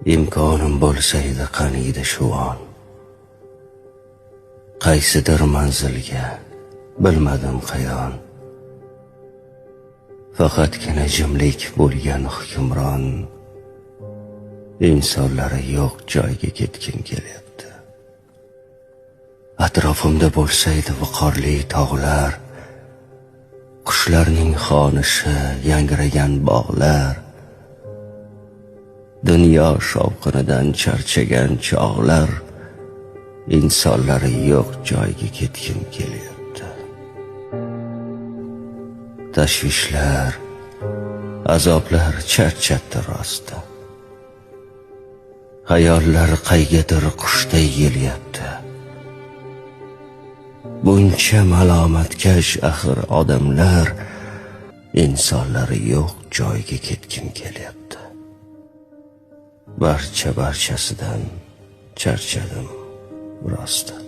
imkonim bo'lsa edi qaniydi shu on. Qaysidir manzilga bilmadim qayon. Faqatgina jimlik bo'lgan hukmron. İnsanları yo'q joyga ketgim kelyapti. Atrofimda bo'lsaydi viqorli tog'lar, qushlarning xonishi, yangragan bog'lar, dunyo shovqinidan charchagan chog'lar, insonlari yo'q joyga ketgim kelyapti. Tashvishlar, azoblar charchatdi rosti. Hayollar qaygadir qushday yelyapti. Buncha malomatkash axir odamlar, insonlari yo'q joyga ketgim kelyapti. Barchasidan charchadim rosti.